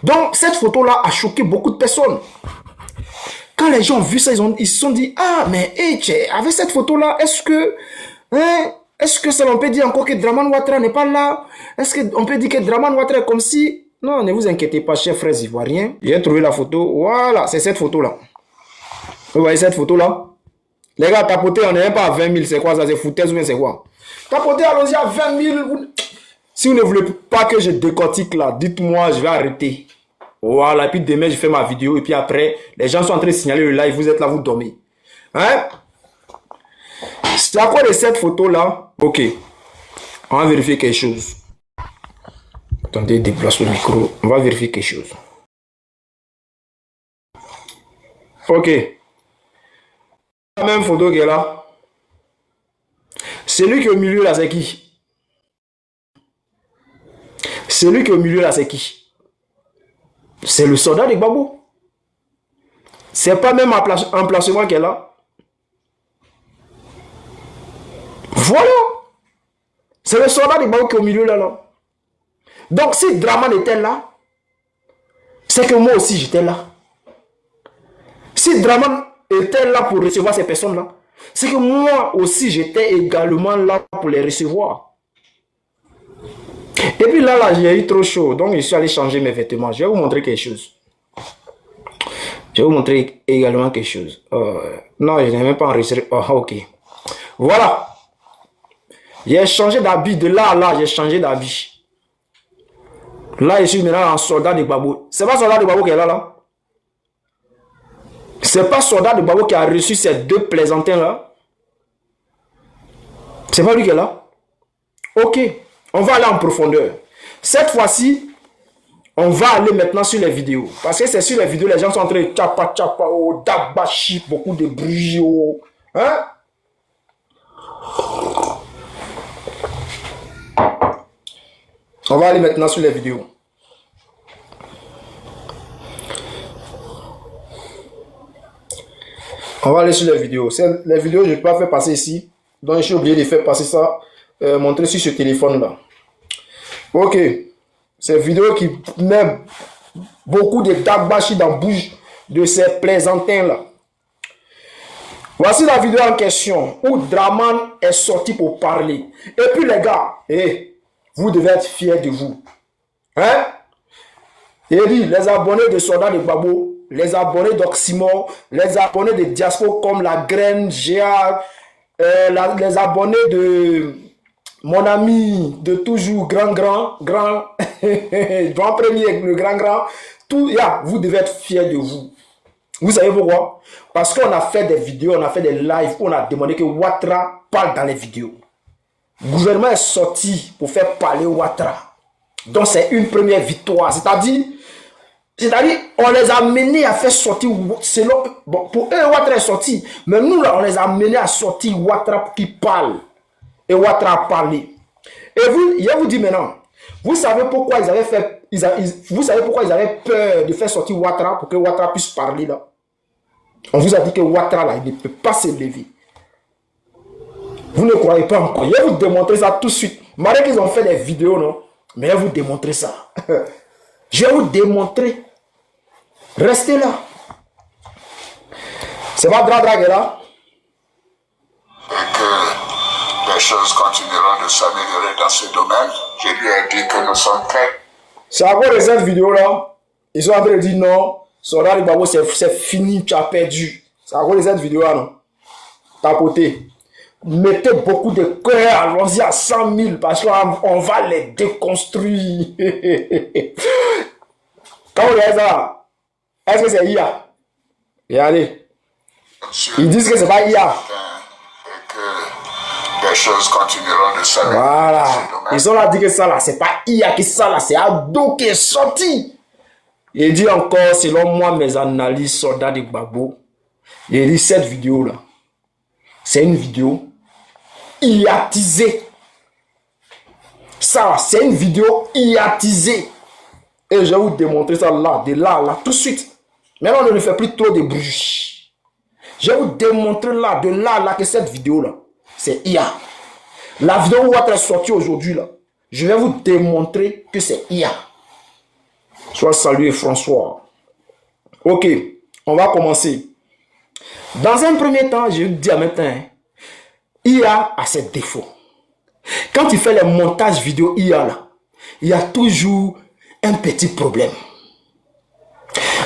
Donc, cette photo-là a choqué beaucoup de personnes. Quand les gens ont vu ça, ils se sont dit, ah, mais hey, avec cette photo-là, est-ce que ça on peut dire encore que Dramane Ouattara n'est pas là? Est-ce qu'on peut dire que Dramane Ouattara est comme si... Non, ne vous inquiétez pas, chers frères ivoiriens. J'ai trouvé la photo. Voilà, c'est cette photo-là. Vous voyez cette photo-là? Les gars, tapotez, on n'est même pas à 20 000, c'est quoi ça? C'est foutaise ou bien c'est quoi? Tapotez, allons-y à 20 000. Si vous ne voulez pas que je décortique là, dites-moi, je vais arrêter. Voilà, et puis demain, je fais ma vidéo. Et puis après, les gens sont en train de signaler le live. Vous êtes là, vous dormez. Hein? C'est à quoi de cette photo-là? Ok. On va vérifier quelque chose. Attendez, déplace le micro. On va vérifier quelque chose. Ok. La même photo qui est là. Celui qui est au milieu là, c'est qui? Celui qui est au milieu là, c'est qui? C'est le soldat de Gbagbo. C'est pas même emplacement qui est là. Voilà. C'est le soldat de Gbagbo qui est au milieu là. Donc si Dramane était là, c'est que moi aussi j'étais là. Si Dramane était là pour recevoir ces personnes-là, c'est que moi aussi j'étais également là pour les recevoir. Et puis là, j'ai eu trop chaud. Donc, je suis allé changer mes vêtements. Je vais vous montrer quelque chose. Je vais vous montrer également quelque chose. Non, je n'ai même pas enregistré. Oh, ok. Voilà. J'ai changé d'habit. De là à là, j'ai changé d'habit. Là, je suis maintenant en soldat de Gbagbo. C'est pas soldat de Gbagbo qui est là. C'est pas soldat de Gbagbo qui a reçu ces deux plaisantins-là. C'est pas lui qui est là. Ok. On va aller en profondeur. Cette fois-ci, on va aller maintenant sur les vidéos. Parce que c'est sur les vidéos, les gens sont en train de tchapa, oh, dabashi, beaucoup de bruit, oh. Hein? On va aller maintenant sur les vidéos. On va aller sur les vidéos. Les vidéos, je ne peux pas faire passer ici. Donc, j'ai oublié de faire passer ça, montrer sur ce téléphone-là. Ok. Cette vidéo qui met beaucoup de dabashi dans la bouche de ces plaisantins-là. Voici la vidéo en question où Dramane est sorti pour parler. Et puis les gars, vous devez être fiers de vous. Hein? Et dit, les abonnés de Soldats de Gbagbo, les abonnés d'Oxymore, les abonnés de Diaspora comme la Graine, Géa, les abonnés de mon ami de toujours, grand premier, le grand, tout, vous devez être fiers de vous. Vous savez pourquoi? Parce qu'on a fait des vidéos, on a fait des lives où on a demandé que Ouattara parle dans les vidéos. Le gouvernement est sorti pour faire parler Ouattara. Donc c'est une première victoire. C'est-à-dire, on les a menés à faire sortir, selon, bon, pour eux, Ouattara est sorti. Mais nous, là, on les a menés à sortir Ouattara pour qu'il parle. Et Ouattara a parlé. Et vous, je vous dis maintenant, vous savez pourquoi ils avaient fait, vous savez pourquoi ils avaient peur de faire sortir Ouattara pour que Ouattara puisse parler là. On vous a dit que Ouattara là, il ne peut pas se lever. Vous ne croyez pas encore. Je vais vous démontrer ça tout de suite. Malgré qu'ils ont fait des vidéos, non? Mais je vais vous démontrer ça. Je vais vous démontrer. Restez là. C'est pas Dra qui est là. Et que les choses continueront de s'améliorer dans ce domaine. Je lui ai dit que nous sommes prêts. C'est à cause de cette vidéo-là. Ils sont en train de dire non. Soldat de Gbagbo, c'est fini, tu as perdu. C'est à cause de cette vidéo-là, non? Tapotez. Mettez beaucoup de cœur, allons-y à 100 000 parce qu'on va les déconstruire. Quand vous regardez ça, est-ce que c'est IA? Regardez. Ils disent que c'est pas IA. Et que les choses continueront de s'améliorer. Voilà. Ils ont là dit que ça là, c'est pas IA qui ça là, c'est Ado qui est sorti. Il dit encore, selon moi, mes analyses, Soldats de Gbagbo, il dit cette vidéo là, c'est une vidéo iatisée. Ça, c'est une vidéo iatisée. Et je vais vous démontrer ça là, de là, là, tout de suite. Maintenant, on ne fait plus trop de bruit. Je vais vous démontrer là, de là, là, que cette vidéo là, c'est IA. La vidéo où va être sortie aujourd'hui là, je vais vous démontrer que c'est IA. Sois salué, François. Ok, on va commencer. Dans un premier temps, je dis à maintenant, IA a ses défauts. Quand tu fais les montages vidéo IA, là, il y a toujours un petit problème.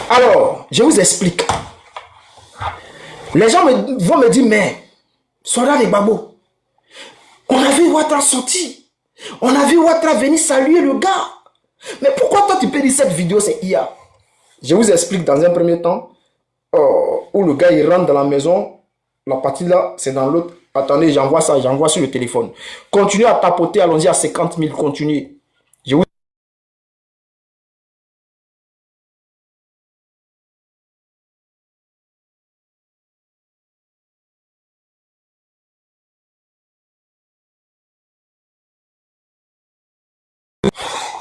Alors, je vous explique. Les gens vont me dire, mais, Soda les babos, on a vu Ouattara sortir. On a vu Ouattara venir saluer le gars. Mais pourquoi toi tu peux dire cette vidéo c'est IA? Je vous explique dans un premier temps. Où le gars il rentre dans la maison. La partie là c'est dans l'autre. Attendez, j'envoie ça, j'envoie sur le téléphone. Continuez à tapoter, allons-y à 50 000, continuez. Je vous...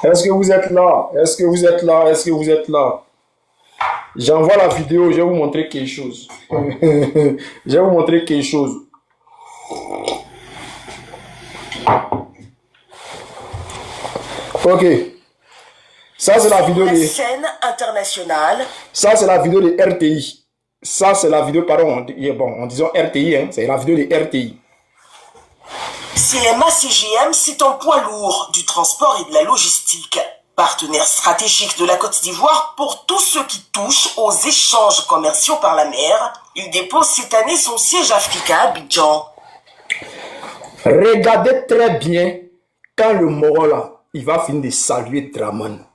Est-ce que vous êtes là? Est-ce que vous êtes là? Est-ce que vous êtes là? J'envoie la vidéo, je vais vous montrer quelque chose. Je vais vous montrer quelque chose. Ok. Ça, c'est la vidéo de... scène internationale. Ça, c'est la vidéo de RTI. Ça, c'est la vidéo, pardon, bon, en disant RTI, hein, c'est la vidéo de RTI. CMA CGM, c'est un poids lourd du transport et de la logistique. Partenaire stratégique de la Côte d'Ivoire pour tout ce qui touche aux échanges commerciaux par la mer, il dépose cette année son siège africain à Abidjan. Regardez très bien quand le Moro là, il va finir de saluer Draman.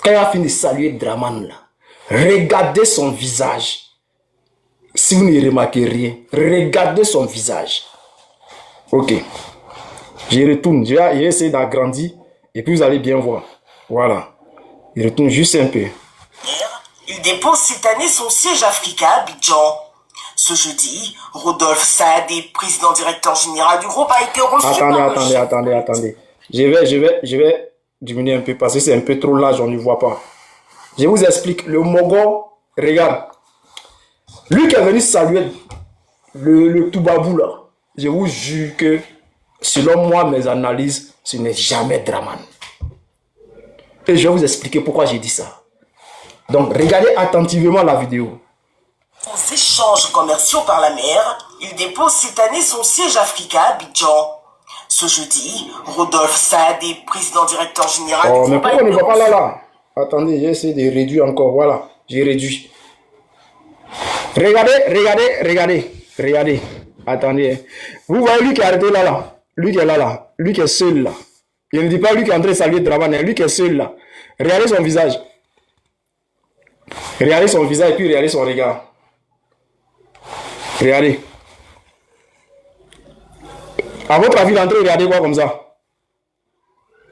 Quand il va finir de saluer Draman là, regardez son visage. Si vous ne remarquez rien, regardez son visage. Ok. Je retourne, je vais essayer d'agrandir et puis vous allez bien voir. Voilà. Il retourne juste un peu. Il dépose cette année son siège africain à Abidjan. Ce jeudi, Rodolphe Saadé, président directeur général du groupe, a été reçu Attendez. Je vais diminuer un peu parce que c'est un peu trop large, on ne voit pas. Je vous explique. Le Mogo, regarde. Lui qui est venu saluer le Toubabou là, je vous jure que selon moi, mes analyses, ce n'est jamais Draman. Et je vais vous expliquer pourquoi j'ai dit ça. Donc, regardez attentivement la vidéo. Aux échanges commerciaux par la mer, il dépose cette année son siège africain à Abidjan. Ce jeudi, Rodolphe Saadé, président directeur général Oh, du mais groupe, pourquoi on ne voit pas là? Attendez, j'ai essayé de réduire encore. Voilà, j'ai réduit. Regardez. Attendez. Vous voyez lui qui est arrêté là. Lui qui est là. Lui qui est seul là. Je ne dis pas lui qui est en train de saluer Draman, lui qui est seul là. Regardez son visage. Regardez son visage et puis regardez son regard. Regardez. À votre avis, l'entrée, regardez quoi comme ça?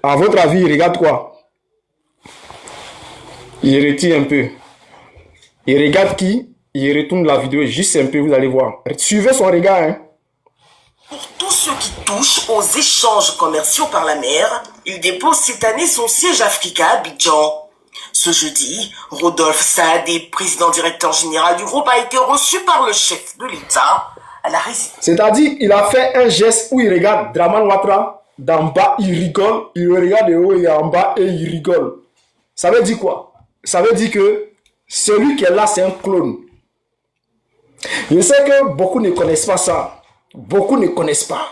À votre avis, il regarde quoi? Il retire un peu. Il regarde qui? Il retourne la vidéo juste un peu, vous allez voir. Suivez son regard, hein. Pour tout ce qui touche aux échanges commerciaux par la mer, il dépose cette année son siège africain à Abidjan. Ce jeudi, Rodolphe Saadé, président directeur général du groupe, a été reçu par le chef de l'État à la résidence. C'est-à-dire, il a fait un geste où il regarde Draman Ouattara d'en bas, il rigole, il le regarde de haut, il est en bas et il rigole. Ça veut dire quoi? Ça veut dire que celui qui est là, c'est un clone. Je sais que beaucoup ne connaissent pas ça. Beaucoup ne connaissent pas.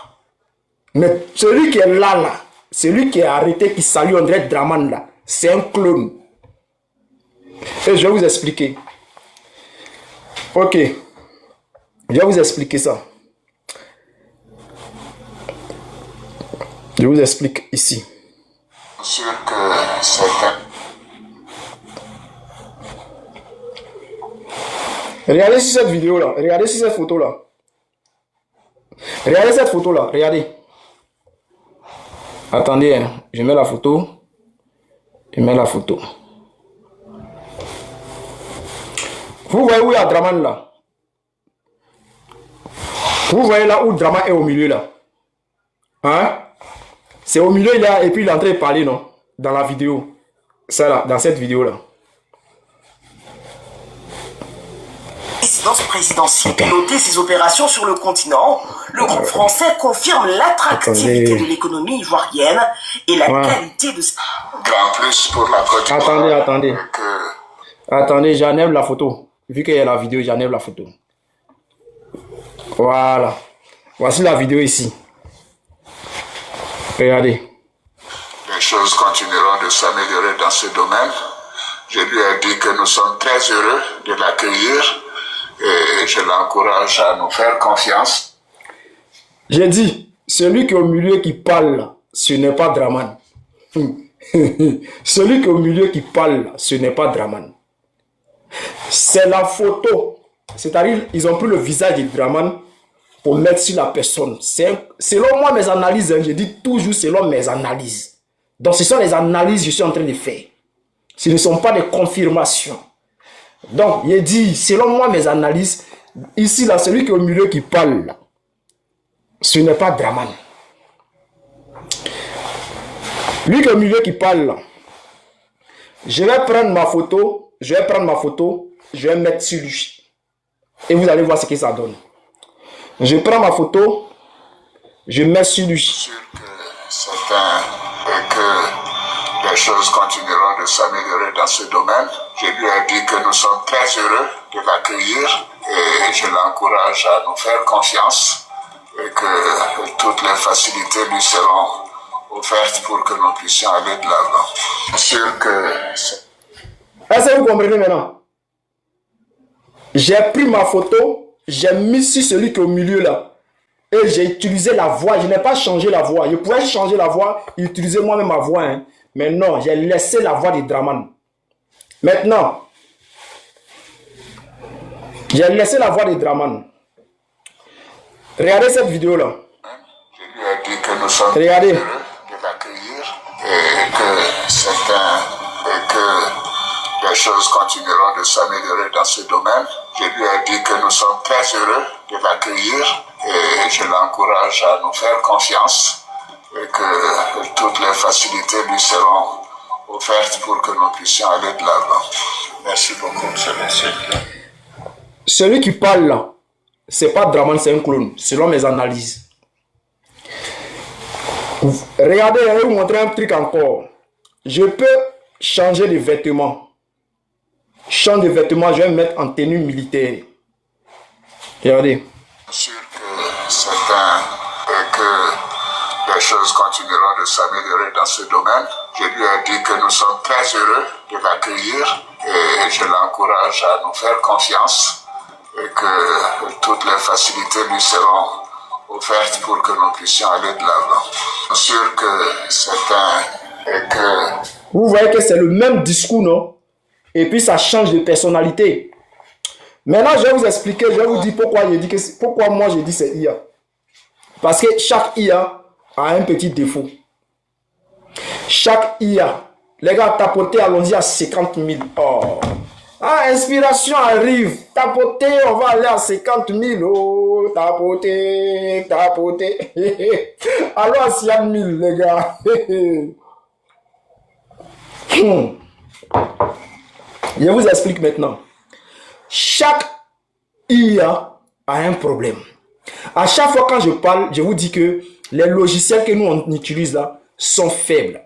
Mais celui qui est là, celui qui est arrêté, qui salue André Draman là, c'est un clone. Et je vais vous expliquer. Ok. Je vais vous expliquer ça. Je vous explique ici. Sûr que certains... Regardez sur cette vidéo là. Regardez sur cette photo là. Regardez cette photo là. Regardez. Attendez, hein. Je mets la photo. Je mets la photo. Vous voyez où il y a Draman là? Vous voyez là où Draman est au milieu là? Hein? C'est au milieu là et puis il est en train de parler, non? Dans la vidéo. Ça là, dans cette vidéo là. Résidence présidentielle piloter ses opérations sur le continent, le groupe français confirme l'attractivité de l'économie ivoirienne et la qualité de... en plus pour la Côte d'Ivoire. Attendez. Attendez, j'enlève la photo. Vu qu'il y a la vidéo, j'enlève la photo. Voilà. Voici la vidéo ici. Regardez. Les choses continueront de s'améliorer dans ce domaine. Je lui ai dit que nous sommes très heureux de l'accueillir et je l'encourage à nous faire confiance. J'ai dit, celui qui est au milieu qui parle, ce n'est pas Draman. Celui qui est au milieu qui parle, ce n'est pas Draman. C'est la photo. C'est-à-dire, ils ont pris le visage de Draman pour mettre sur la personne. Selon moi, mes analyses, je dis toujours selon mes analyses. Donc, ce sont les analyses que je suis en train de faire. Ce ne sont pas des confirmations. Donc, il dit, selon moi, mes analyses, ici, là, celui qui est au milieu qui parle, là, ce n'est pas Draman. Lui qui est au milieu qui parle, là, je vais prendre ma photo, je vais mettre sur lui. Et vous allez voir ce que ça donne. Je prends ma photo, je mets sur lui. Sûr que certains et que les choses continueront de s'améliorer dans ce domaine. Je lui ai dit que nous sommes très heureux de l'accueillir et je l'encourage à nous faire confiance et que toutes les facilités lui seront offertes pour que nous puissions aller de l'avant. Bien sûr que... Est-ce que vous comprenez maintenant? J'ai pris ma photo, j'ai mis sur celui qui est au milieu là. Et j'ai utilisé la voix, je n'ai pas changé la voix. Je pouvais changer la voix, utiliser moi-même ma voix. Hein. Mais non, j'ai laissé la voix de Draman. Maintenant, j'ai laissé la voix de Draman. Regardez cette vidéo là. Je lui ai dit que nous sommes Regardez. heureux de l'accueillir et que certains et que les choses continueront de s'améliorer dans ce domaine. Je lui ai dit que nous sommes très heureux de l'accueillir et je l'encourage à nous faire confiance et que toutes les facilités lui seront offertes pour que nous puissions aller de l'avant. Merci beaucoup, monsieur le monsieur. Celui qui parle là, c'est pas Draman, c'est un clone, selon mes analyses. Regardez, je vais vous montrer un truc encore. Je peux changer de vêtements. Change de vêtements, je vais me mettre en tenue militaire. Regardez. Sûr que certains et que les choses continueront de s'améliorer dans ce domaine. Je lui ai dit que nous sommes très heureux de l'accueillir et je l'encourage à nous faire confiance et que toutes les facilités lui seront offertes pour que nous puissions aller de l'avant. Sûr que certains et que... Vous voyez que c'est le même discours, non? Et puis ça change de personnalité. Maintenant, je vais vous expliquer, je vais vous dire pourquoi moi je dis c'est IA. Parce que chaque IA a un petit défaut. Chaque IA, les gars, tapotez, allons-y à 50 000. Oh. Ah, inspiration arrive. Tapotez, on va aller à 50 000. Oh, tapotez. Allons à 100 000, les gars. Je vous explique maintenant. Chaque IA a un problème. À chaque fois quand je parle, je vous dis que les logiciels que nous on utilise là sont faibles.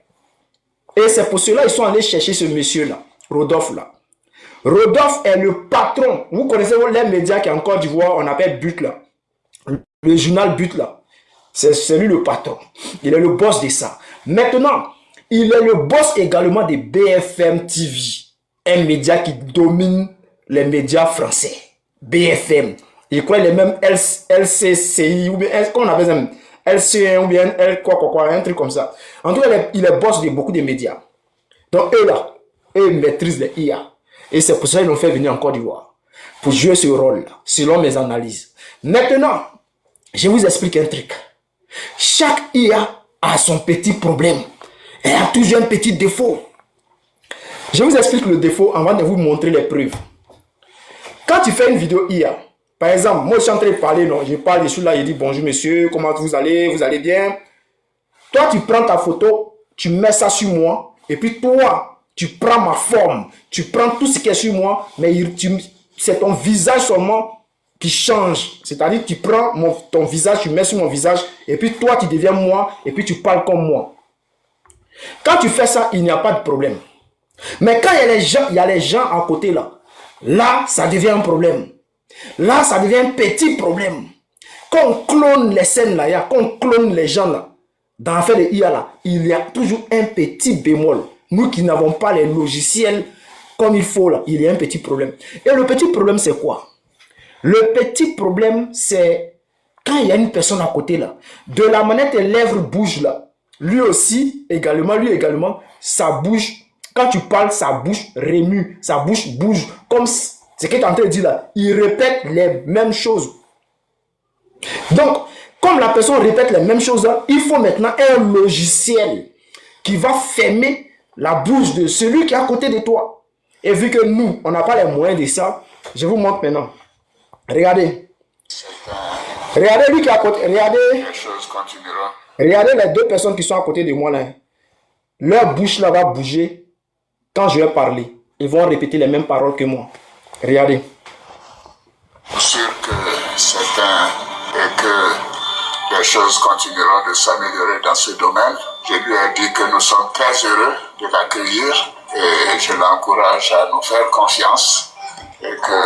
Et c'est pour cela qu'ils sont allés chercher ce monsieur-là, Rodolphe là. Rodolphe est le patron. Vous connaissez les médias qui est en Côte d'Ivoire, on appelle But là. Le journal But là. C'est lui le patron. Il est le boss de ça. Maintenant, il est le boss également de BFM TV. Un média qui domine les médias français. BFM. Je crois les mêmes LCCI ou bien qu'on appelle ça LC1 ou bien un truc comme ça. En tout cas, il est boss de beaucoup de médias. Donc eux là, eux maîtrisent les IA. Et c'est pour ça qu'ils l'ont fait venir en Côte d'Ivoire. Pour jouer ce rôle-là, selon mes analyses. Maintenant, je vous explique un truc. Chaque IA a son petit problème. Elle a toujours un petit défaut. Je vous explique le défaut avant de vous montrer les preuves. Quand tu fais une vidéo IA, par exemple, moi je suis en train de parler, non, je parle dessus là, je dis bonjour monsieur, comment vous allez bien? Toi tu prends ta photo, tu mets ça sur moi, et puis toi, tu prends ma forme, tu prends tout ce qui est sur moi, mais c'est ton visage seulement qui change. C'est-à-dire tu prends ton visage, tu mets sur mon visage, et puis toi tu deviens moi, et puis tu parles comme moi. Quand tu fais ça, il n'y a pas de problème. Mais quand il y a les gens à côté là, là, ça devient un problème. Là, ça devient un petit problème. Quand on clone les scènes là, quand on clone les gens là, dans l'affaire de IA là, il y a toujours un petit bémol. Nous qui n'avons pas les logiciels comme il faut là, il y a un petit problème. Et le petit problème, c'est quoi? Le petit problème, c'est quand il y a une personne à côté là, de la manière que les lèvres bougent là, lui également, ça bouge. Quand tu parles, sa bouche remue, sa bouche bouge. Comme ce que tu es en train de dire là, il répète les mêmes choses. Donc, comme la personne répète les mêmes choses là, il faut maintenant un logiciel qui va fermer la bouche de celui qui est à côté de toi. Et vu que nous, on n'a pas les moyens de ça, je vous montre maintenant. Regardez. Regardez lui qui est à côté. Regardez. Les choses continueront. Regardez les deux personnes qui sont à côté de moi là. Leur bouche là va bouger quand je vais parler. Ils vont répéter les mêmes paroles que moi. Regardez. Sûr que c'est et que les choses continueront de s'améliorer dans ce domaine. Je lui ai dit que nous sommes très heureux de l'accueillir et je l'encourage à nous faire confiance. Et que...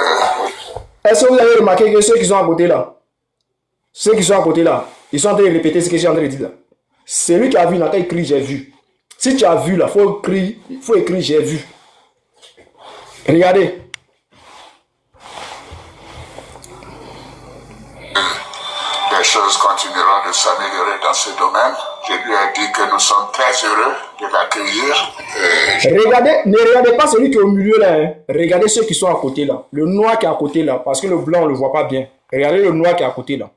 Est-ce que vous avez remarqué que ceux qui sont à côté là, ils sont en train de répéter ce que je suis en train de dire là. Celui qui a vu là, quand il crie j'ai vu. Si tu as vu là, il faut écrire j'ai vu. Regardez. Les choses continueront de s'améliorer dans ce domaine. Je lui ai dit que nous sommes très heureux de l'accueillir. Regardez, ne regardez pas celui qui est au milieu là. Hein. Regardez ceux qui sont à côté là. Le noir qui est à côté là. Parce que le blanc, on ne le voit pas bien. Regardez le noir qui est à côté là.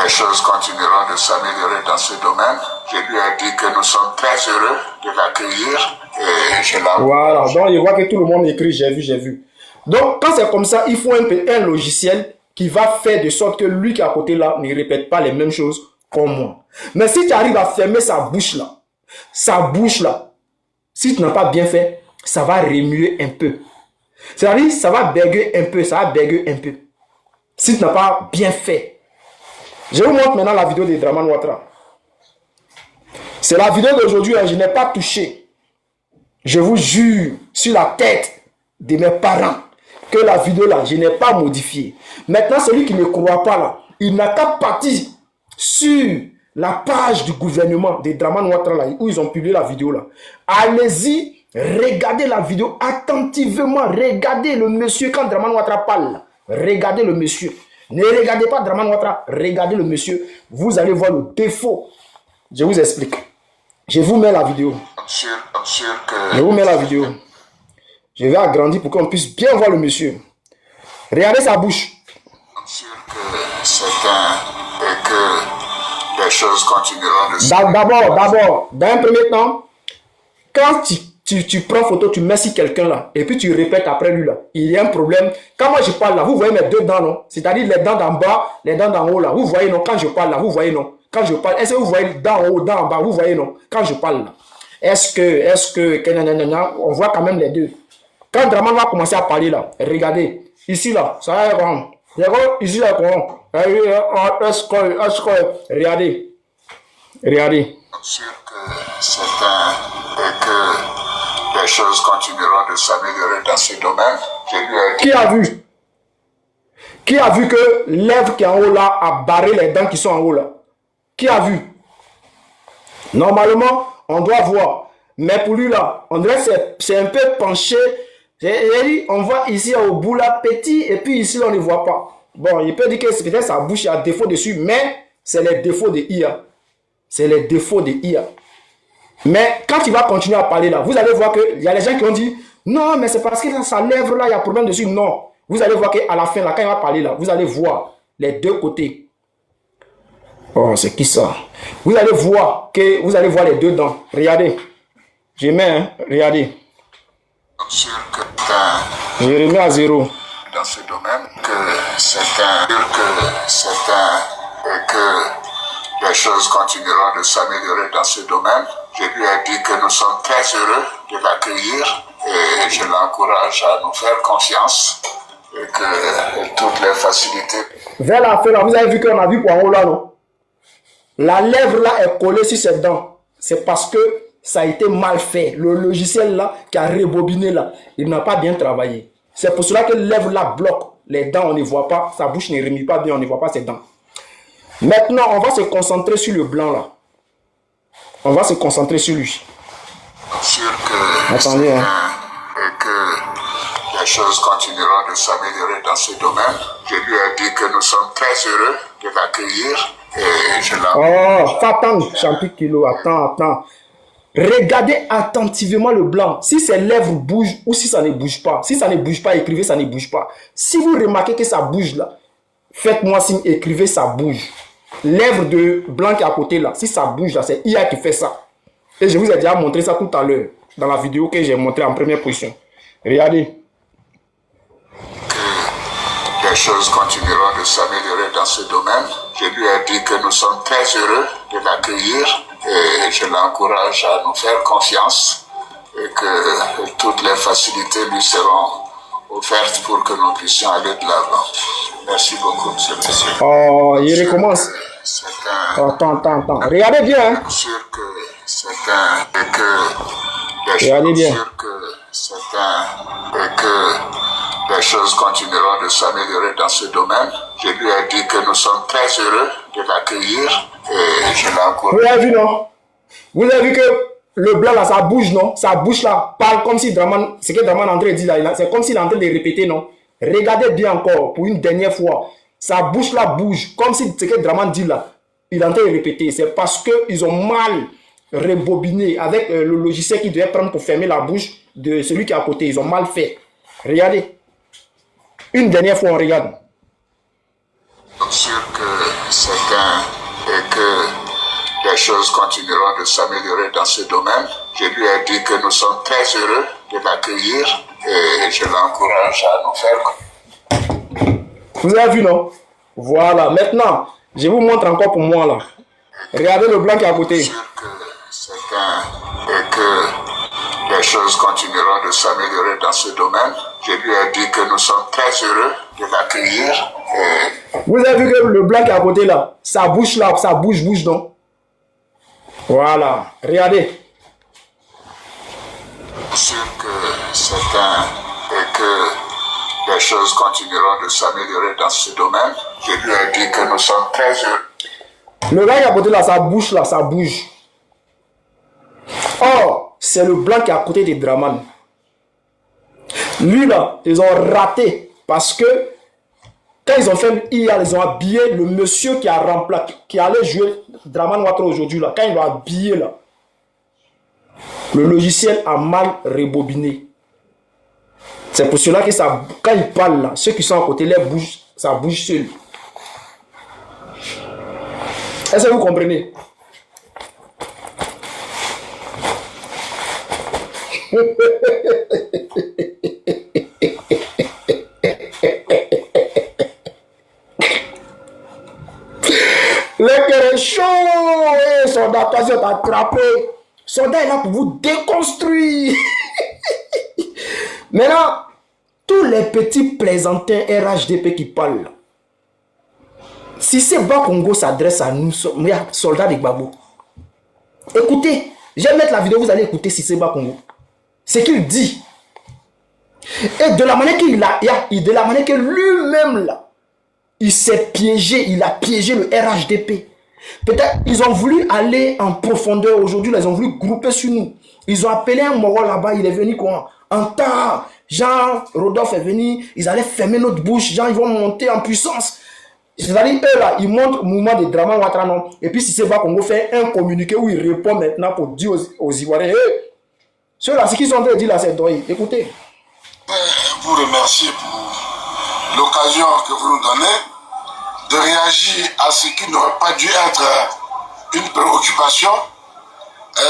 Les choses continueront de s'améliorer dans ce domaine. Je lui ai dit que nous sommes très heureux de l'accueillir. Et je l'encourage. Voilà, donc il voit que tout le monde écrit j'ai vu, j'ai vu. Donc quand c'est comme ça, il faut un logiciel qui va faire de sorte que lui qui est à côté là ne répète pas les mêmes choses comme moi. Mais si tu arrives à fermer sa bouche là, si tu n'as pas bien fait, ça va remuer un peu. C'est-à-dire, ça va béguer un peu, si tu n'as pas bien fait. Je vous montre maintenant la vidéo de Draman Ouattara. C'est la vidéo d'aujourd'hui, hein, je n'ai pas touché. Je vous jure sur la tête de mes parents que la vidéo là, je n'ai pas modifié. Maintenant, celui qui ne croit pas là, il n'a qu'à partir sur la page du gouvernement de Draman Ouattara là, où ils ont publié la vidéo là. Allez-y, regardez la vidéo attentivement. Regardez le monsieur quand Draman Ouattara parle. Regardez le monsieur. Ne regardez pas Draman Ouattara, regardez le monsieur. Vous allez voir le défaut. Je vous explique. Je vous mets la vidéo. Je vous mets la vidéo. Je vais agrandir pour qu'on puisse bien voir le monsieur. Regardez sa bouche. Sûr que c'est et que les choses continueront de D'abord, dans un premier temps, quand tu prends photo, tu mets sur quelqu'un là, et puis tu répètes après lui là, il y a un problème. Quand moi je parle là, vous voyez mes deux dents, non? C'est-à-dire les dents d'en bas, les dents d'en haut là. Vous voyez, non? Quand je parle là, vous voyez, non? Quand je parle, est-ce que vous voyez dents en haut, dents en bas? Vous voyez, non? Quand je parle là. Est-ce que, on voit quand même les deux. Quand Draman va commencer à parler là, regardez, ici là, ça va être ici là, regardez. sûr que c'est et que les choses continueront de s'améliorer dans ce domaine. Je lui ai dit... Qui a vu? Qui a vu que l'œuvre qui est en haut là a barré les dents qui sont en haut là? Qui a vu? Normalement, on doit voir. Mais pour lui là, on dirait que c'est un peu penché. On voit ici au bout là petit et puis ici là, on ne voit pas. Bon, il peut dire que c'est peut-être sa bouche a défaut dessus, mais c'est les défauts de IA. C'est les défauts de IA. Mais quand il va continuer à parler là, vous allez voir qu'il y a les gens qui ont dit non, mais c'est parce que dans sa lèvre là, il y a problème dessus. Non. Vous allez voir qu'à la fin là, quand il va parler là, vous allez voir les deux côtés. Oh, c'est qui ça? Vous allez voir les deux dents. Regardez. Je mets, hein, regardez. Sûr que je remets à zéro. Dans ce domaine, que c'est et que les choses continueront de s'améliorer dans ce domaine. Je lui ai dit que nous sommes très heureux de l'accueillir et je l'encourage à nous faire confiance et que toutes les facilités. Vers la fin, là, vous avez vu qu'on a vu pour en haut là, non? La lèvre là est collée sur cette dent. c'est parce que ça a été mal fait. Le logiciel là, qui a rebobiné là, il n'a pas bien travaillé. C'est pour cela que lèvre là bloque. Les dents, on ne voit pas. Sa bouche ne remue pas bien, on ne voit pas ses dents. Maintenant, on va se concentrer sur le blanc là. On va se concentrer sur lui. Sûr que Attendez, hein. Et que les choses continueront de s'améliorer dans ce domaine. Je lui ai dit que nous sommes très heureux de l'accueillir et je l'ai... Oh, attends, Champi Kilo, attends. Regardez attentivement le blanc. Si ses lèvres bougent ou si ça ne bouge pas. Si ça ne bouge pas, écrivez ça ne bouge pas. Si vous remarquez que ça bouge là, faites-moi signe, écrivez ça bouge. Lèvres de blanc qui est à côté là, si ça bouge là, c'est IA qui fait ça. Et je vous ai déjà montré ça tout à l'heure dans la vidéo que j'ai montré en première position. Regardez. Que les choses continueront de s'améliorer dans ce domaine. Je lui ai dit que nous sommes très heureux de l'accueillir et je l'encourage à nous faire confiance et que toutes les facilités lui seront offertes pour que nous puissions aller de l'avant. Merci beaucoup, monsieur le président. Oh, il recommence. Attends. Regardez bien. Hein. Sûr que c'est un et que Regardez bien. Sûr que c'est un et que les choses continueront de s'améliorer dans ce domaine. Je lui ai dit que nous sommes très heureux de l'accueillir et je l'encourage. Vous avez vu, non? Vous avez vu que le blanc là, ça bouge, non? Sa bouche là parle comme si Draman, ce que Draman André dit là, c'est comme s'il est en train de répéter, non? Regardez bien encore, pour une dernière fois. Sa bouche là bouge, comme si ce que Draman dit là, il est en train de répéter. C'est parce qu'ils ont mal rebobiné avec le logiciel qu'ils devaient prendre pour fermer la bouche de celui qui est à côté. Ils ont mal fait. Regardez. Une dernière fois, on regarde. Sûr que c'est un et que les choses continueront de s'améliorer dans ce domaine. Je lui ai dit que nous sommes très heureux de l'accueillir et je l'encourage à nous faire. Vous avez vu, non? Voilà. Maintenant, je vous montre encore pour moi, là. Regardez le blanc qui est à côté. Sûr que c'est un et que les choses continueront de s'améliorer dans ce domaine. Je lui ai dit que nous sommes très heureux de l'accueillir et... Vous avez vu que le blanc qui est à côté, là, ça bouge là, ça bouge, non? Voilà. Regardez. Sûr que c'est un et que les choses continueront de s'améliorer dans ce domaine. Je lui ai dit que nous sommes très heureux. Le gars qui est à côté là, ça bouge là, ça bouge. Or, c'est le blanc qui est à côté des Draman. Lui là, ils ont raté parce que quand ils ont fait IA, ils ont habillé le monsieur qui a remplacé, qui allait jouer Draman Ouattara aujourd'hui là. Quand ils l'ont habillé là, le logiciel a mal rebobiné. C'est pour cela que ça, quand il parle là, ceux qui sont à côté, les bouges, ça bouge seul. Est-ce que vous comprenez? Le cœur est chaud et soldat, attention, t'as attrapé. Soldat est là pour vous déconstruire. Maintenant, tous les petits plaisantins RHDP qui parlent, si c'est bas Congo s'adresse à nous, soldats de Gbagbo, écoutez, je vais mettre la vidéo, vous allez écouter si c'est bas Congo. Ce qu'il dit. Et de la manière qu'il a, de la manière que lui-même là, il s'est piégé, il a piégé le RHDP. Peut-être ils ont voulu aller en profondeur aujourd'hui, ils ont voulu grouper sur nous. Ils ont appelé un Moro là-bas, il est venu quoi? En temps, Jean Rodolphe est venu, ils allaient fermer notre bouche, Jean, ils vont monter en puissance. C'est-à-dire, eux là, ils montrent le mouvement de Draman Ouattara, non? Et puis si c'est pas Congo fait un communiqué où il répond maintenant pour dire aux Ivoiriens, hey, ceux-là, ce qu'ils sont en train de dire là, c'est droit. Écoutez. Vous remercier pour l'occasion que vous nous donnez de réagir à ce qui n'aurait pas dû être une préoccupation,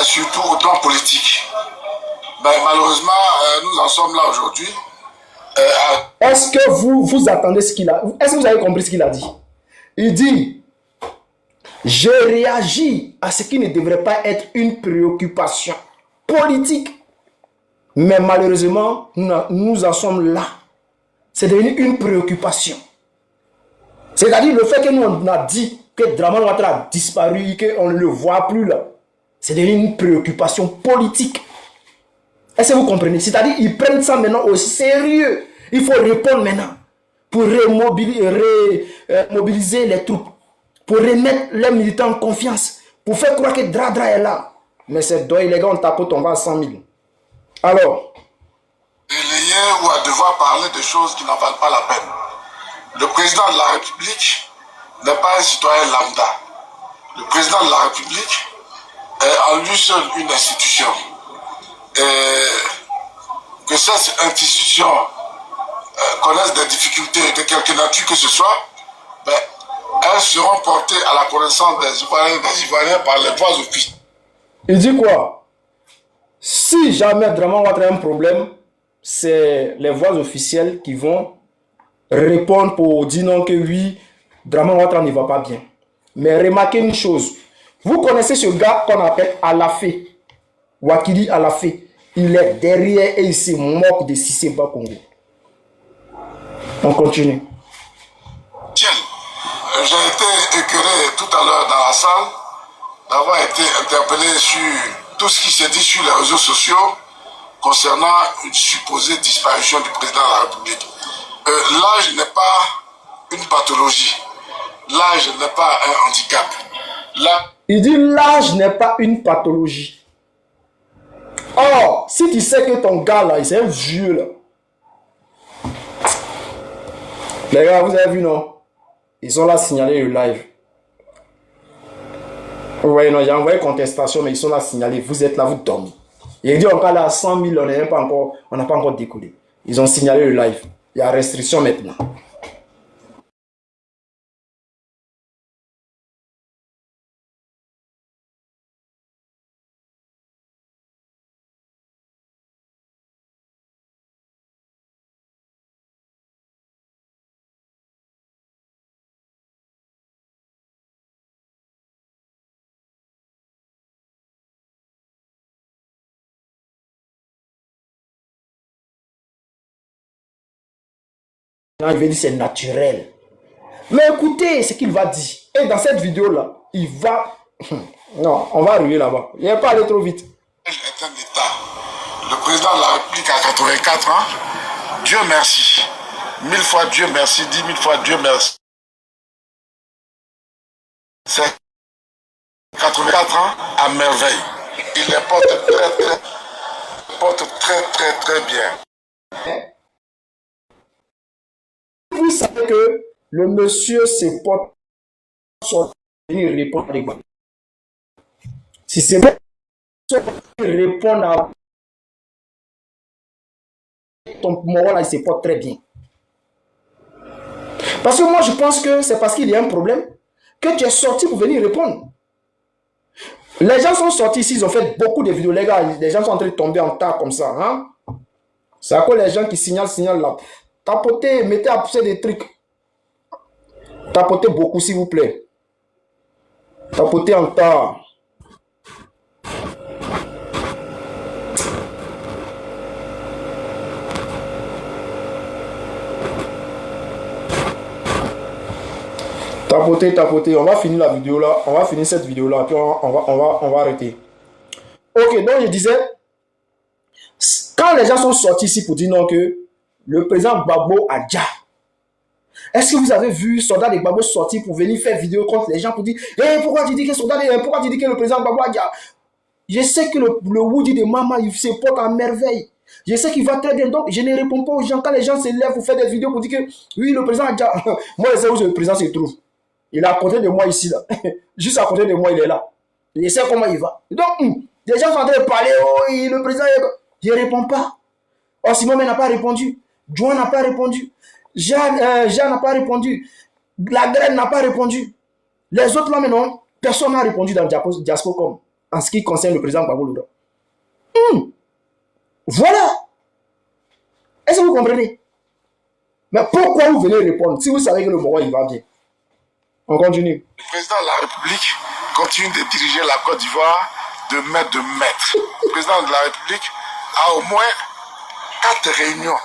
surtout au plan politique. Ben, malheureusement, nous en sommes là aujourd'hui. Est-ce que vous attendez ce qu'il a? Est-ce que vous avez compris ce qu'il a dit? Il dit, je réagis à ce qui ne devrait pas être une préoccupation politique. Mais malheureusement, nous en sommes là. C'est devenu une préoccupation. C'est-à-dire le fait que nous on a dit que Draman Ouattara a disparu, qu'on ne le voit plus là. C'est devenu une préoccupation politique. Est-ce que vous comprenez? C'est-à-dire qu'ils prennent ça maintenant au sérieux. Il faut répondre maintenant pour mobiliser les troupes, pour remettre les militants en confiance, pour faire croire que Dradra est là. Mais c'est doigt, les gars, on tapote, on va à 100 000. Alors, relayer ou à devoir parler de choses qui n'en valent pas la peine. Le président de la République n'est pas un citoyen lambda. Le président de la République est en lui seul une institution. Et que ces institutions connaissent des difficultés de quelque nature que ce soit, ben, elles seront portées à la connaissance des Ivoiriens par les voies officielles. Il dit quoi? Si jamais Draman Ouattara a un problème, c'est les voies officielles qui vont répondre pour dire non que oui, Draman Ouattara ne va pas bien. Mais remarquez une chose. Vous connaissez ce gars qu'on appelle Alafé. Wakili Alafé. Il est derrière et il se moque de Siseba Congo. On continue. J'ai été écœuré tout à l'heure dans la salle d'avoir été interpellé sur tout ce qui s'est dit sur les réseaux sociaux concernant une supposée disparition du président de la République. L'âge n'est pas une pathologie. L'âge n'est pas un handicap. Il dit l'âge n'est pas une pathologie. Or, si tu sais que ton gars là, il est un vieux là. Les gars, vous avez vu non? Ils ont là signalé le live. Vous voyez non, j'ai envoyé contestation, mais ils sont là signalés. Vous êtes là, vous dormez. Il dit encore là à 100 000, on n'a pas encore décollé. Ils ont signalé le live. Il y a restriction maintenant. Il veut dire c'est naturel. Mais écoutez ce qu'il va dire. Et dans cette vidéo-là, il va... Non, on va arriver là-bas. Il n'est pas allé trop vite. Est un État. Le président de la République a 84 ans. Dieu merci. 1000 fois Dieu merci, 10 000 fois Dieu merci. C'est 84 ans à merveille. Il les porte très bien. Vous savez que le monsieur se porte sur venir répondre à l'église. Si c'est bon, répondre à ton moral, il se porte très bien. Parce que moi, je pense que c'est parce qu'il y a un problème que tu es sorti pour venir répondre. Les gens sont sortis ici, ils ont fait beaucoup de vidéos. Les gars, les gens sont en train de tomber en tas comme ça. Hein? C'est à cause les gens qui signalent là. Tapotez, mettez à pousser des trucs. Tapotez beaucoup, s'il vous plaît. Tapotez en tas. Tapotez. On va finir la vidéo là. On va finir cette vidéo là. Puis on va arrêter. Ok, donc je disais, quand les gens sont sortis ici pour dire non que le président Gbagbo a déjà. Est-ce que vous avez vu Soldat de Gbagbo sortir pour venir faire vidéo contre les gens pour dire hey, pourquoi tu dis que pourquoi tu dis que le président Gbagbo a déjà. Je sais que le Woody de Mama, il se porte à merveille. Je sais qu'il va très bien. Donc, je ne réponds pas aux gens. Quand les gens se lèvent pour faire des vidéos pour dire que oui, le président a déjà. Moi, je sais où le président se trouve. Il est à côté de moi ici, là. Juste à côté de moi, il est là. Je sais comment il va. Donc, les gens sont en train de parler. Oh, le président est... Je ne réponds pas. Oh, Simon n'a pas répondu. Joan n'a pas répondu. Jean n'a pas répondu. La Graine n'a pas répondu. Les autres là maintenant, personne n'a répondu dans Diaspocom en ce qui concerne le président Gbagbo. Voilà. Est-ce que vous comprenez? Mais pourquoi vous venez répondre si vous savez que le Moro il va bien? On continue. Le président de la République continue de diriger la Côte d'Ivoire de maître. Le président de la République a au moins 4 réunions,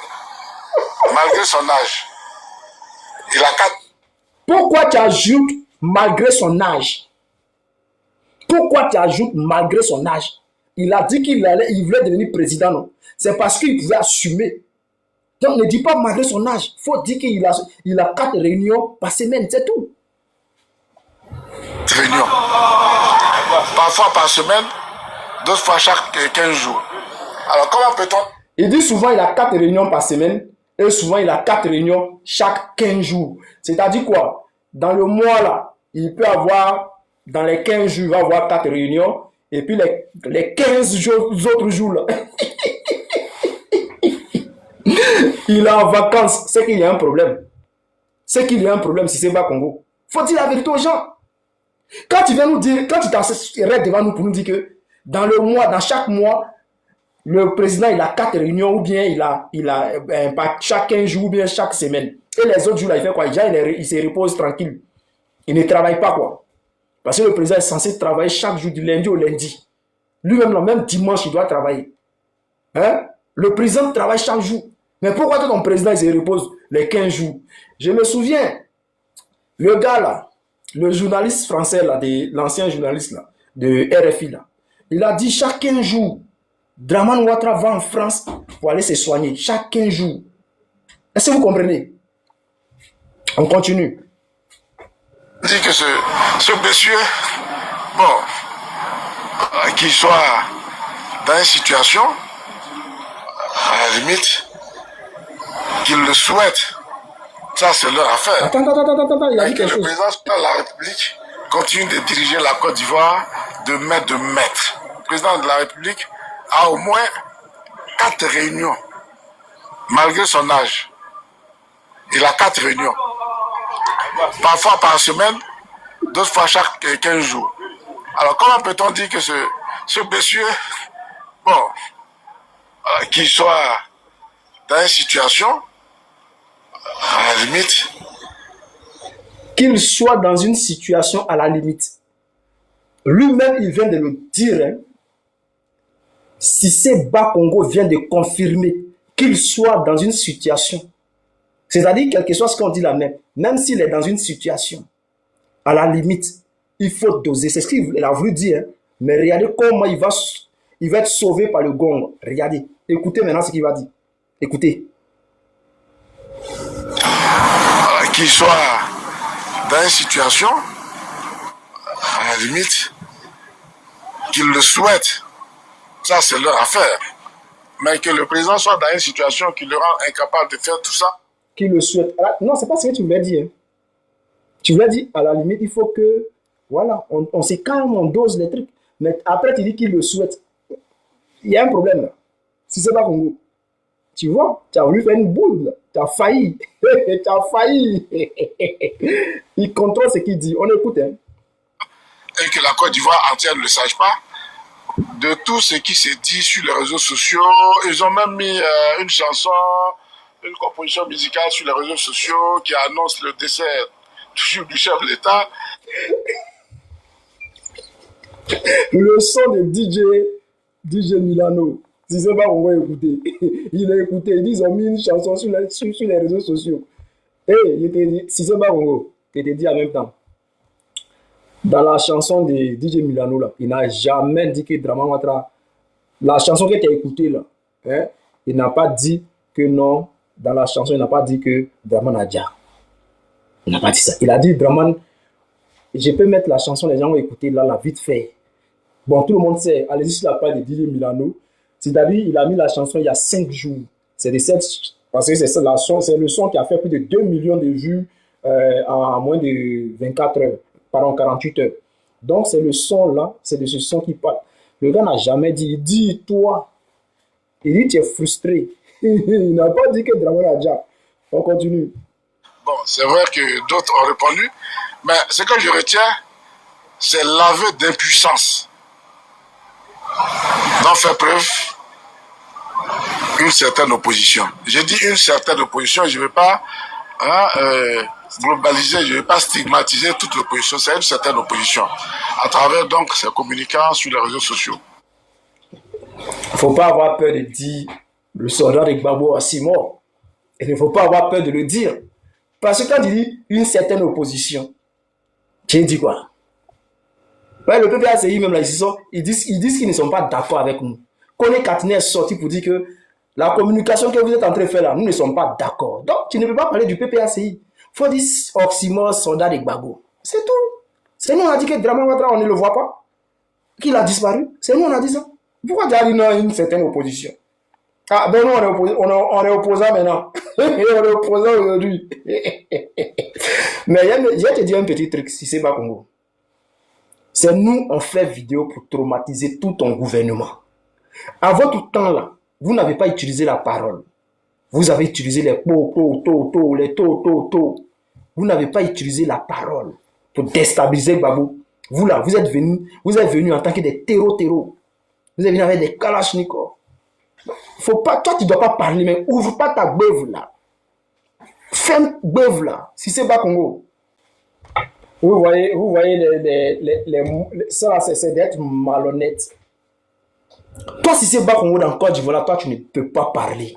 malgré son âge. Il a 4. Pourquoi tu ajoutes malgré son âge? Pourquoi tu ajoutes malgré son âge? Il a dit qu'il voulait devenir président, non? C'est parce qu'il pouvait assumer. Donc ne dis pas malgré son âge. Il faut dire qu'il a 4 réunions par semaine, c'est tout. Réunions. Parfois par semaine, d'autres fois chaque 15 jours. Alors comment peut-on... Il dit souvent il a 4 réunions par semaine et souvent il a 4 réunions chaque 15 jours. C'est-à-dire quoi? Dans le mois là, il peut avoir, dans les 15 jours, il va avoir 4 réunions et puis les 15 autres jours là, il est en vacances. C'est qu'il y a un problème. C'est qu'il y a un problème si c'est pas Congo. Faut dire la vérité aux gens. Quand tu viens nous dire, quand tu t'arrêtes devant nous pour nous dire que dans le mois, dans chaque mois, le président il a 4 réunions ou bien il a chaque 15 jours ou bien chaque semaine. Et les autres jours là, il fait quoi? Il se repose tranquille. Il ne travaille pas quoi. Parce que le président est censé travailler chaque jour du lundi au lundi. Lui-même, le même dimanche, il doit travailler. Hein? Le président travaille chaque jour. Mais pourquoi ton président il se repose les 15 jours? Je me souviens, le gars là, le journaliste français là, l'ancien journaliste là, de RFI là, il a dit chaque 15 jours, Draman Ouattara va en France pour aller se soigner. Chaque 15 jours. Est-ce que vous comprenez? On continue. Je dis que ce monsieur, bon, qu'il soit dans une situation, à la limite, qu'il le souhaite, ça c'est leur affaire. Attends, il a dit quelque chose. Le président de la République continue de diriger la Côte d'Ivoire de maître. Le président de la République a au moins 4 réunions, malgré son âge. Il a 4 réunions. Parfois par semaine, d'autres fois chaque 15 jours. Alors comment peut-on dire que ce monsieur, bon, qu'il soit dans une situation, à la limite... Qu'il soit dans une situation à la limite. Lui-même, il vient de le dire. Hein. Cissé Bakongo vient de confirmer qu'il soit dans une situation. C'est-à-dire, quel que soit ce qu'on dit là, même s'il est dans une situation, à la limite, il faut doser. C'est ce qu'il a voulu dire. Hein. Mais regardez comment il va être sauvé par le gong. Regardez. Écoutez maintenant ce qu'il va dire. Écoutez. Qu'il soit dans une situation, à la limite, qu'il le souhaite, ça c'est leur affaire. Mais que le président soit dans une situation qui le rend incapable de faire tout ça. Qu'il le souhaite. Non, c'est pas ce que tu voulais dire. Hein. Tu voulais dire, à la limite, il faut que, voilà, on se calme, on dose les trucs. Mais après, tu dis qu'il le souhaite. Il y a un problème là. Si c'est pas Congo. Tu vois, tu as voulu faire une boule, là. Tu as failli. Tu as failli. Il contrôle ce qu'il dit. On écoute. Hein. Et que la Côte d'Ivoire entière ne le sache pas. De tout ce qui s'est dit sur les réseaux sociaux, ils ont même mis une chanson, une composition musicale sur les réseaux sociaux qui annonce le décès du chef de l'État. Le son de DJ Milano. Si c'est pas, on va écouter. Il a écouté. Ils ont mis une chanson sur les réseaux sociaux. Et si c'est pas, Congo, je te dis en même temps. Dans la chanson de DJ Milano, là, il n'a jamais dit que Draman Ouattara, la chanson que tu as écoutée, là, hein, il n'a pas dit que non, dans la chanson, il n'a pas dit que Draman a déjà. Il n'a pas dit ça. Il a dit Draman, je peux mettre la chanson, les gens vont écouter là, vite fait. Bon, tout le monde sait, allez-y sur la page de DJ Milano. C'est-à-dire, il a mis la chanson il y a 5 jours. C'est parce que c'est le son qui a fait plus de 2 millions de vues en moins de 24 heures. Pardon, 48 heures. Donc, c'est le son là, c'est de ce son qui parle. Le gars n'a jamais dit, il dit, toi, il dit, tu es frustré. Il n'a pas dit que Draman a déjà. On continue. Bon, c'est vrai que d'autres ont répondu, mais ce que je retiens, c'est l'aveu d'impuissance dont fait preuve une certaine opposition. J'ai dit une certaine opposition, je ne vais pas globaliser, je ne vais pas stigmatiser toute l'opposition, c'est une certaine opposition, à travers donc ces communicants sur les réseaux sociaux. Il ne faut pas avoir peur de dire le soldat de Gbagbo a 6 morts. Il ne faut pas avoir peur de le dire. Parce que quand il dit une certaine opposition, tu dis quoi? Ouais, le PPACI, même là, ils disent qu'ils ne sont pas d'accord avec nous. Koné Katine est sorti pour dire que la communication que vous êtes en train de faire là, nous ne sommes pas d'accord. Donc, tu ne peux pas parler du PPACI. Il faut dire oxymore, soldat de Gbagbo. C'est tout. C'est nous, on a dit que Draman Ouattara, on ne le voit pas. Qu'il a disparu. C'est nous, on a dit ça. Pourquoi tu as dit non à une certaine opposition? Ah, ben nous, on est opposants maintenant. On est opposants aujourd'hui. Mais je vais te dire un petit truc, si c'est pas Congo. C'est nous, on fait vidéo pour traumatiser tout ton gouvernement. À votre temps là, vous n'avez pas utilisé la parole. Vous avez utilisé les les to. Vous n'avez pas utilisé la parole pour déstabiliser Gbagbo. Vous là, vous êtes venus en tant que des terreaux. Vous êtes venus avec des kalachnikovs. Faut pas, toi tu dois pas parler, mais ouvre pas ta beuve là. Ferme beuve là, si c'est pas Congo. Vous voyez ça c'est d'être malhonnête. Toi, si c'est pas Congo dans Côte d'Ivoire, toi tu ne peux pas parler.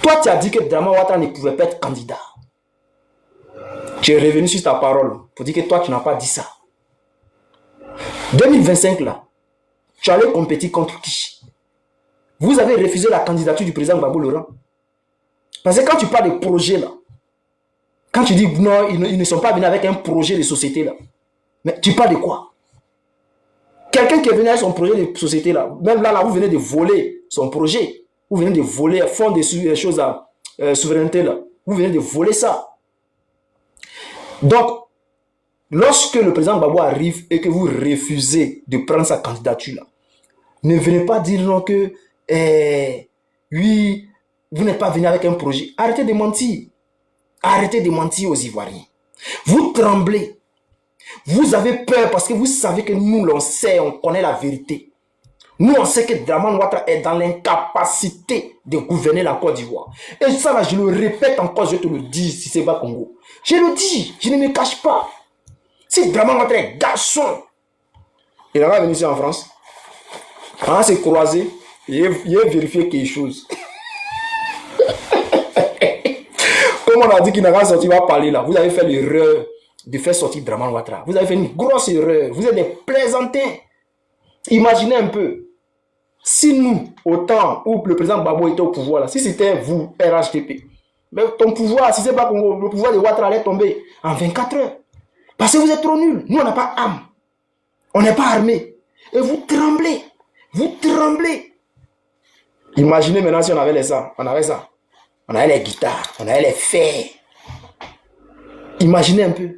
Toi, tu as dit que Draman Ouattara ne pouvait pas être candidat. Tu es revenu sur ta parole pour dire que toi, tu n'as pas dit ça. 2025, là, tu allais compétir contre qui? Vous avez refusé la candidature du président Gbagbo Laurent. Parce que quand tu parles de projet, là, quand tu dis non, ils ne sont pas venus avec un projet de société, là, mais tu parles de quoi? Quelqu'un qui est venu avec son projet de société, là, même là, vous venez de voler son projet. Vous venez de voler, fond des choses à souveraineté, là. Vous venez de voler ça. Donc, lorsque le président Gbagbo arrive et que vous refusez de prendre sa candidature, là, ne venez pas dire non que, oui, vous n'êtes pas venu avec un projet. Arrêtez de mentir. Arrêtez de mentir aux Ivoiriens. Vous tremblez. Vous avez peur parce que vous savez que nous, l'on sait, on connaît la vérité. Nous, on sait que Draman Ouattara est dans l'incapacité de gouverner la Côte d'Ivoire. Et ça, là, je le répète encore, je te le dis, si c'est pas Congo. Je le dis, je ne me cache pas. Si Draman Ouattara est garçon, il va venir ici en France, on s'est croisé, il a vérifié quelque chose. Comme on a dit qu'il n'a pas sorti, il va parler là. Vous avez fait l'erreur de faire sortir Draman Ouattara. Vous avez fait une grosse erreur. Vous êtes des plaisantins. Imaginez un peu. Si nous, au temps où le président Gbagbo était au pouvoir, là, si c'était vous, RHDP, mais ton pouvoir, si c'est pas le pouvoir de Ouattara allait tomber en 24 heures. Parce que vous êtes trop nuls. Nous, on n'a pas âme. On n'est pas armé. Et vous tremblez. Vous tremblez. Imaginez maintenant si on avait les armes. On avait ça. On avait les guitares. On avait les fers. Imaginez un peu.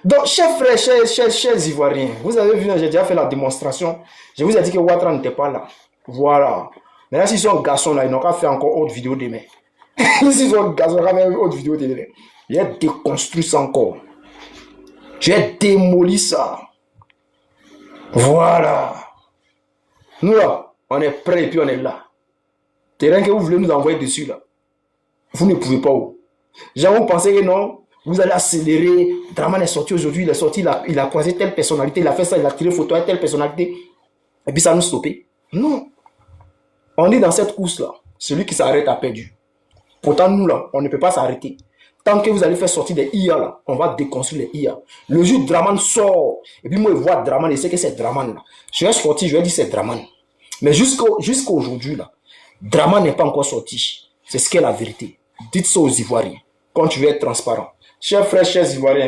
Donc, chers frères, chers Ivoiriens, vous avez vu, j'ai déjà fait la démonstration. Je vous ai dit que Ouattara n'était pas là. Voilà. Maintenant, s'ils sont garçons là, ils n'ont qu'à faire encore autre vidéo demain. S'ils sont garçons, ils n'ont qu'à faire autre vidéo demain. J'ai déconstruit ça encore. J'ai démoli ça. Voilà. Nous là, on est prêts et puis on est là. Terrain que vous voulez nous envoyer dessus là. Vous ne pouvez pas. Genre, vous pensez que non, vous allez accélérer. Draman est sorti aujourd'hui, il est sorti, il a croisé telle personnalité, il a fait ça, il a tiré photo à telle personnalité. Et puis ça nous stoppé. Non. On est dans cette course-là. Celui qui s'arrête a perdu. Pourtant, nous là, on ne peut pas s'arrêter. Tant que vous allez faire sortir des IA là, on va déconstruire les IA. Le jour où Draman sort, et puis moi je vois Draman, et c'est que c'est Draman là. Je vais sortir, je vais dire c'est Draman. Mais jusqu'à aujourd'hui là, Draman n'est pas encore sorti. C'est ce qu'est la vérité. Dites ça aux Ivoiriens. Quand tu veux être transparent. Chers frères, chers Ivoiriens.